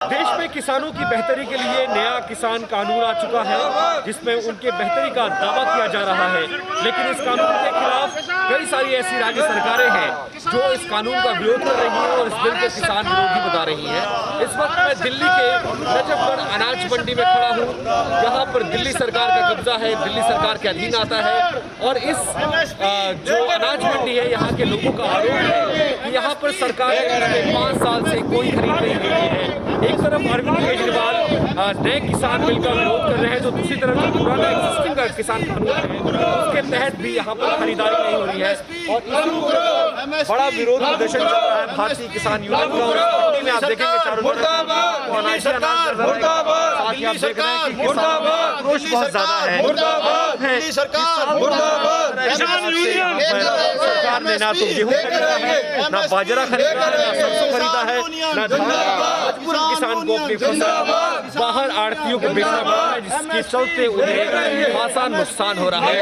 देश में किसानों की बेहतरी के लिए नया किसान कानून आ चुका है, जिसमें उनके बेहतरी का दावा किया जा रहा है। लेकिन इस कानून के खिलाफ कई सारी ऐसी राज्य सरकारें हैं जो इस कानून का विरोध कर रही हैं और इस बिल को किसान विरोधी बता रही हैं। इस वक्त मैं दिल्ली के नजफगढ़ अनाज मंडी में खड़ा हूँ। यहाँ पर दिल्ली सरकार का कब्जा है, दिल्ली सरकार के अधीन आता है और इस जो अनाज मंडी है, यहाँ के लोगों का आरोप है कि यहाँ पर सरकार ने 5 साल से कोई खरीद नहीं की है। एक तरफ अरविंद केजरीवाल नए किसान बिल का विरोध कर रहे हैं, तो दूसरी तरफ जो पुराना एक्सिस्टिंग किसान कानून है उसके तहत भी यहाँ पर खरीदारी नहीं हो रही है और इसी बड़ा विरोध प्रदर्शन चल रहा है भारतीय किसान यूनियन का। और मंडी में आप देखेंगे चारों तरफ रोष बहुत ज्यादा है। सरकार ने ना तो गेहूं खरीदा है, ना बाजरा खरीदा है, ना सरसों खरीदा है, ना धान। किसान को अपनी फसल बाहर आड़तियों को बेचना पड़ रहा है, जिसके चलते उन्हें खासा नुकसान हो रहा है।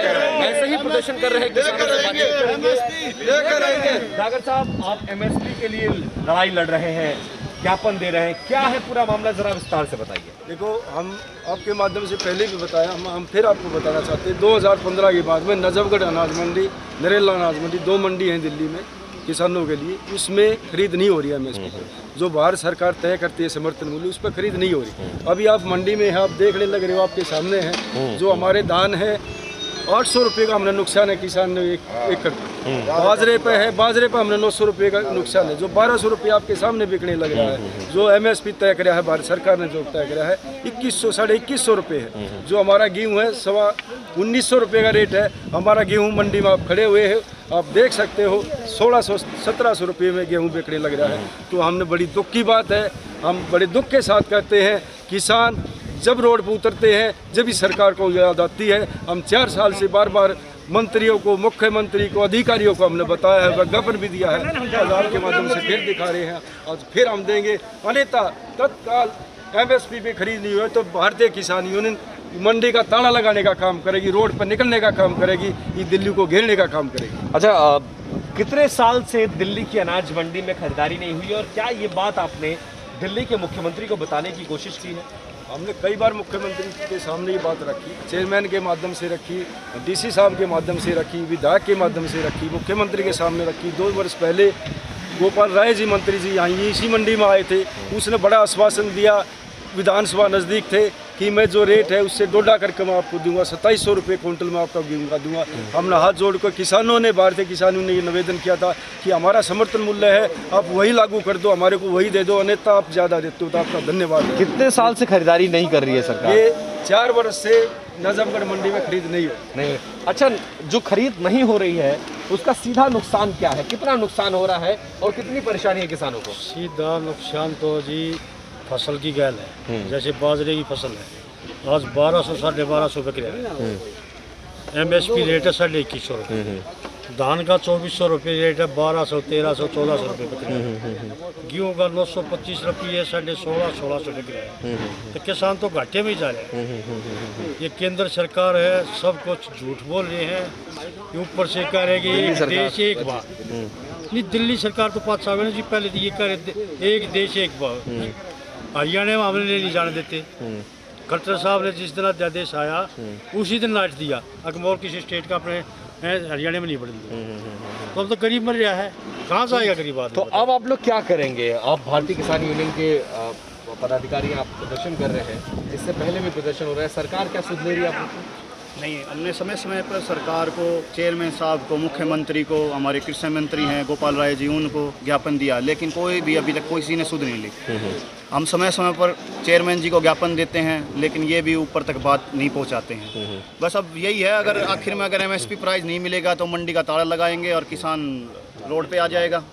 ऐसे ही प्रदर्शन कर रहे किसानों से बातचीत करेंगे। डागर साहब, आप एमएसपी के लिए लड़ाई लड़ रहे हैं, ज्ञापन दे रहे हैं, क्या है पूरा मामला, जरा विस्तार से बताइए। देखो, हम आपके माध्यम से पहले भी बताया, हम फिर आपको बताना चाहते हैं। 2015 के बाद में नजफगढ़ अनाज मंडी, नरेला अनाज मंडी, 2 मंडी हैं दिल्ली में किसानों के लिए, उसमें खरीद नहीं हो रही है एमएसपी पर। जो बाहर सरकार तय करती है समर्थन मूल्य, उस पर खरीद नहीं हो रही। अभी आप मंडी में हैं, आप देखने लग रहे हो, आपके सामने है जो हमारे धान है 800 रुपये का हमने नुकसान है किसान ने एक एकड़। बाजरे पे है, बाजरे पे हमने 900 रुपये का नुकसान है, जो 1200 रुपये आपके सामने बिकने लग रहा है। जो एमएसपी तय कराया है भारत सरकार ने, जो तय कराया है 2100 साढ़े 2100 रुपये है। जो हमारा गेहूँ है 1900 रुपये का रेट है। हमारा गेहूँ मंडी में आप खड़े हुए हैं, आप देख सकते हो 1600-1700 रुपये में गेहूँ बिकने लग रहा है। तो हमने बड़ी दुख की बात है, हम बड़े दुख के साथ कहते हैं, किसान जब रोड पर उतरते हैं जब ही सरकार को याद आती है। हम 4 साल से बार बार मंत्रियों को, मुख्यमंत्री को, अधिकारियों को हमने बताया है, विज्ञापन भी दिया है, आज आपके माध्यम से फिर दिखा रहे हैं, आज फिर हम देंगे। अन्यथा तत्काल एमएसपी पे खरीद नहीं हुए तो भारतीय किसान यूनियन मंडी का ताला लगाने का काम करेगी, रोड पर निकलने का काम करेगी, ये दिल्ली को घेरने का काम करेगी। अच्छा, कितने साल से दिल्ली की अनाज मंडी में खरीदारी नहीं हुई और क्या ये बात आपने दिल्ली के मुख्यमंत्री को बताने की कोशिश की है? हमने कई बार मुख्यमंत्री के सामने ये बात रखी, चेयरमैन के माध्यम से रखी, डीसी साहब के माध्यम से रखी, विधायक के माध्यम से रखी, मुख्यमंत्री के सामने रखी। 2 वर्ष पहले गोपाल राय जी मंत्री जी यहाँ इसी मंडी में आए थे, उसने बड़ा आश्वासन दिया, विधानसभा नज़दीक थे, कि मैं जो रेट है उससे डोडा करके मैं आपको दूंगा, 2700 रुपये क्विंटल में आपका गेहूँ का दूंगा। हमने हाथ जोड़कर किसानों ने, भारतीय किसानों ने ये निवेदन किया था कि हमारा समर्थन मूल्य है, आप वही लागू कर दो, हमारे को वही दे दो, अन्यथा आप ज़्यादा देते हो तो आपका धन्यवाद है। कितने साल से खरीदारी नहीं कर रही है सरकार? ये 4 वर्ष से नजफगढ़ मंडी में खरीद नहीं। अच्छा, जो खरीद नहीं हो रही है उसका सीधा नुकसान क्या है, कितना नुकसान हो रहा है और कितनी परेशानी है किसानों को? सीधा नुकसान तो जी फसल की गैल है। जैसे बाजरे की फसल है, आज 1200 साढ़े 1200 बिक रहा है। एमएसपी रेट है 2150 रुपये। धान का 2400 रुपये रेट है, 1200, 1300, 1400 रुपये बिक रहा है। गेहूँ का 925 रुपये, 1650 बिक रहा है। तो किसान तो घाटे में ही जा रहे हैं। ये केंद्र सरकार है, सब कुछ झूठ बोल रहे हैं। ऊपर से कह रहे कि एक देश एक भाव। नहीं, दिल्ली सरकार तो 5 साल जी पहले ये कह रहे थे एक देश एक भाव। हरियाणा में हमने नहीं जाने देते। कलेक्टर साहब ने जिस दिन आदेश आया उसी दिन लाट दिया, अगमोर किसी स्टेट का अपने हरियाणा में नहीं बढ़ दिया। तो अब तो गरीब मर रहा है, कहाँ से आएगा गरीब आदमी? तो अब आप लोग क्या करेंगे? आप भारतीय किसान यूनियन के पदाधिकारी, आप प्रदर्शन कर रहे हैं, इससे पहले भी प्रदर्शन हो रहा है, सरकार क्या सुध ले रही है आप लोग? नहीं, हमने समय समय पर सरकार को, चेयरमैन साहब को, मुख्यमंत्री को, हमारे कृषि मंत्री हैं गोपाल राय जी, उनको ज्ञापन दिया, लेकिन कोई भी अभी तक किसी ने सुध नहीं ली। हम समय समय पर चेयरमैन जी को ज्ञापन देते हैं, लेकिन ये भी ऊपर तक बात नहीं पहुंचाते हैं। बस अब यही है, अगर आखिर में अगर एमएसपी प्राइस नहीं मिलेगा तो मंडी का ताला लगाएंगे और किसान रोड पे आ जाएगा।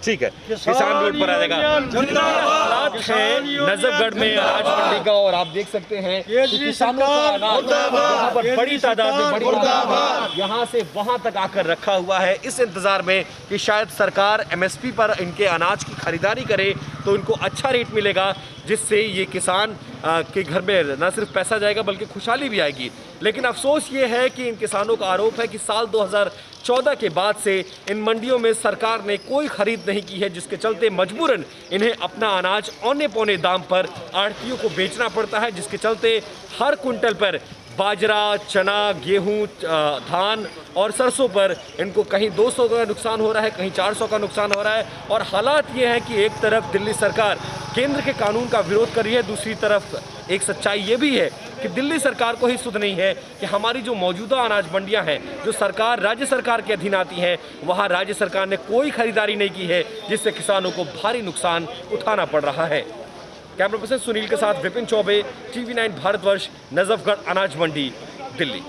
ठीक है, किसान रोड पर आ जाएगा। हालात है नजफगढ़ में अनाज मंडी का और आप देख सकते हैं कि किसानों का अनाज यहाँ पर बड़ी तादाद में यहाँ से वहाँ तक आकर रखा हुआ है, इस इंतजार में कि शायद सरकार एमएसपी पर इनके अनाज की खरीदारी करे तो इनको अच्छा रेट मिलेगा, जिससे ये किसान के घर में न सिर्फ पैसा जाएगा बल्कि खुशहाली भी आएगी। लेकिन अफसोस ये है कि इन किसानों का आरोप है कि साल 2014 के बाद से इन मंडियों में सरकार ने कोई खरीद नहीं की है, जिसके चलते मजबूरन इन्हें अपना अनाज औने पौने दाम पर आढ़तियों को बेचना पड़ता है, जिसके चलते हर कुंटल पर बाजरा, चना, गेहूं, धान और सरसों पर इनको कहीं 200 का नुकसान हो रहा है, कहीं 400 का नुकसान हो रहा है। और हालात ये है कि एक तरफ दिल्ली सरकार केंद्र के कानून का विरोध कर रही है, दूसरी तरफ एक सच्चाई ये भी है कि दिल्ली सरकार को ही सुध नहीं है कि हमारी जो मौजूदा अनाज मंडियां हैं, जो सरकार राज्य सरकार के अधीन आती हैं, वहाँ राज्य सरकार ने कोई खरीदारी नहीं की है, जिससे किसानों को भारी नुकसान उठाना पड़ रहा है। कैमरा पर्सन सुनील के साथ विपिन चौबे, TV9 भारतवर्ष, नजफगढ़ अनाज मंडी, दिल्ली।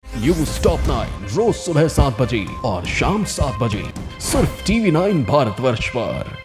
न्यूज़ टॉप 9 रोज सुबह 7 बजे और शाम 7 बजे सिर्फ TV9 भारतवर्ष पर।